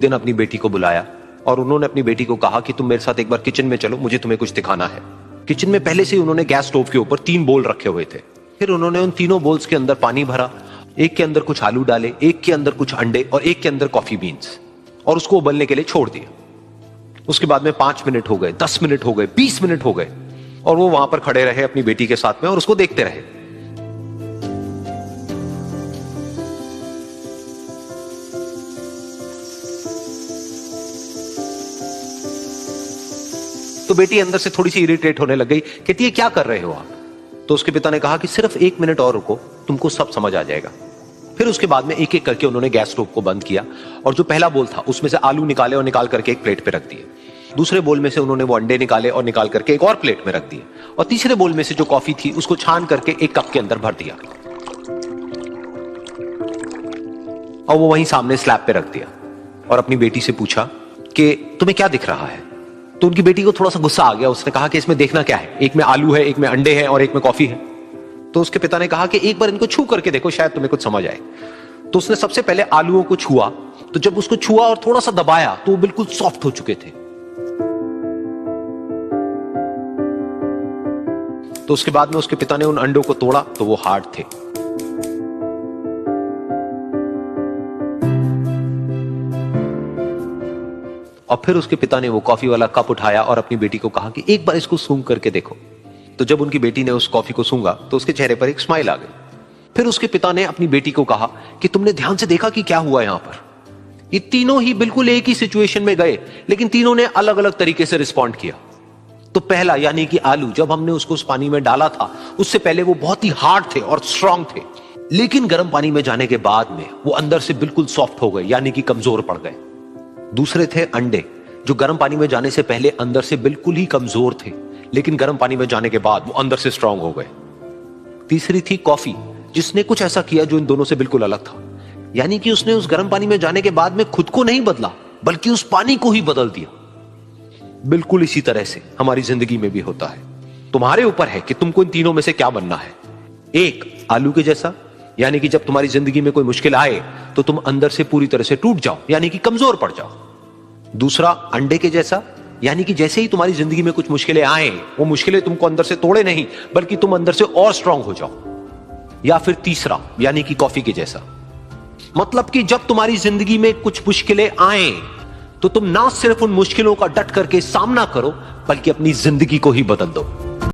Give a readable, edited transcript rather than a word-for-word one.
दिन अपनी बेटी को बुलाया और उन्होंने अपनी बेटी को कहा कि तुम मेरे साथ एक बार किचन में चलो, मुझे तुम्हें कुछ दिखाना है। किचन में पहले से ही उन्होंने गैस स्टोव के ऊपर 3 बोल रखे हुए थे। फिर उन्होंने उन तीनों बोल्स के अंदर पानी भरा, एक के अंदर कुछ आलू डाले, एक के अंदर कुछ अंडे और एक के अंदर कॉफी बीन्स, और उसको उबलने के लिए छोड़ दिया। उसके बाद में 5 मिनट हो गए, 10 मिनट हो गए, 20 मिनट हो गए, और वो वहां पर खड़े रहे अपनी बेटी के साथ में और उसको देखते रहे। तो बेटी अंदर से थोड़ी सी इरिटेट होने लग गई, कहती है क्या कर रहे हो आप? तो उसके पिता ने कहा कि सिर्फ 1 मिनट और रुको, तुमको सब समझ आ जाएगा। फिर उसके बाद में एक एक करके उन्होंने गैस स्टोव को बंद किया और जो पहला बोल था उसमें से आलू निकाले और निकाल करके एक प्लेट पे रख दिए। दूसरे बोल में से उन्होंने वो अंडे निकाले और निकाल करके एक और प्लेट में रख दिए, और तीसरे बोल में से जो कॉफी थी उसको छान करके एक कप के अंदर भर दिया और वो वहीं सामने स्लैब पे रख दिया और अपनी बेटी से पूछा कि तुम्हें क्या दिख रहा है? तो उनकी बेटी को थोड़ा सा गुस्सा आ गया। उसने कहा कि इसमें देखना क्या है, एक में आलू है, एक में अंडे हैं और एक में कॉफी है। तो उसके पिता ने कहा कि एक बार इनको छू करके देखो, शायद तुम्हें कुछ समझ आए। तो उसने सबसे पहले आलूओं को छुआ, तो जब उसको छुआ और थोड़ा सा दबाया तो वो बिल्कुल सॉफ्ट हो चुके थे। तो उसके बाद में उसके पिता ने उन अंडों को तोड़ा तो वो हार्ड थे। और फिर उसके पिता ने वो कॉफी वाला कप उठाया और अपनी बेटी को कहा कि एक बार इसको सूंघ करके देखो। तो जब उनकी बेटी ने उस कॉफी को सूंघा तो उसके चेहरे पर एक स्माइल आ गई। फिर उसके पिता ने अपनी बेटी को कहा कि तुमने ध्यान से देखा कि क्या हुआ यहां पर? ये तीनों ही बिल्कुल एक ही सिचुएशन में गए, लेकिन तीनों ने अलग अलग तरीके से रिस्पॉन्ड किया। तो पहला यानी कि आलू, जब हमने उसको उस पानी में डाला था उससे पहले वो बहुत ही हार्ड थे और स्ट्रांग थे, लेकिन गर्म पानी में जाने के बाद में वो अंदर से बिल्कुल सॉफ्ट हो गए, यानी कि कमजोर पड़ गए। दूसरे थे अंडे, जो गर्म पानी में जाने से पहले अंदर से बिल्कुल ही कमजोर थे, लेकिन गर्म पानी में जाने के बाद वो अंदर से स्ट्रांग हो गए। तीसरी थी कॉफी, जिसने कुछ ऐसा किया जो इन दोनों से बिल्कुल अलग था, यानी कि उसने उस गर्म पानी में जाने के बाद में खुद को नहीं बदला, बल्कि उस पानी को ही बदल दिया। बिल्कुल इसी तरह से हमारी जिंदगी में भी होता है। तुम्हारे ऊपर है कि तुमको इन तीनों में से क्या बनना है। एक, आलू के जैसा, यानी कि जब तुम्हारी जिंदगी में कोई मुश्किल आए तो तुम अंदर से पूरी तरह से टूट जाओ, यानी कि कमजोर पड़ जाओ। दूसरा, अंडे के जैसा, यानी कि जैसे ही तुम्हारी जिंदगी में कुछ मुश्किलें आए, वो मुश्किलें तुमको अंदर से तोड़े नहीं, बल्कि तुम अंदर से और स्ट्रांग हो जाओ। या फिर तीसरा, यानी कि कॉफी के जैसा, मतलब कि जब तुम्हारी जिंदगी में कुछ मुश्किलें आए तो तुम ना सिर्फ उन मुश्किलों का डट करके सामना करो, बल्कि अपनी जिंदगी को ही बदल दो।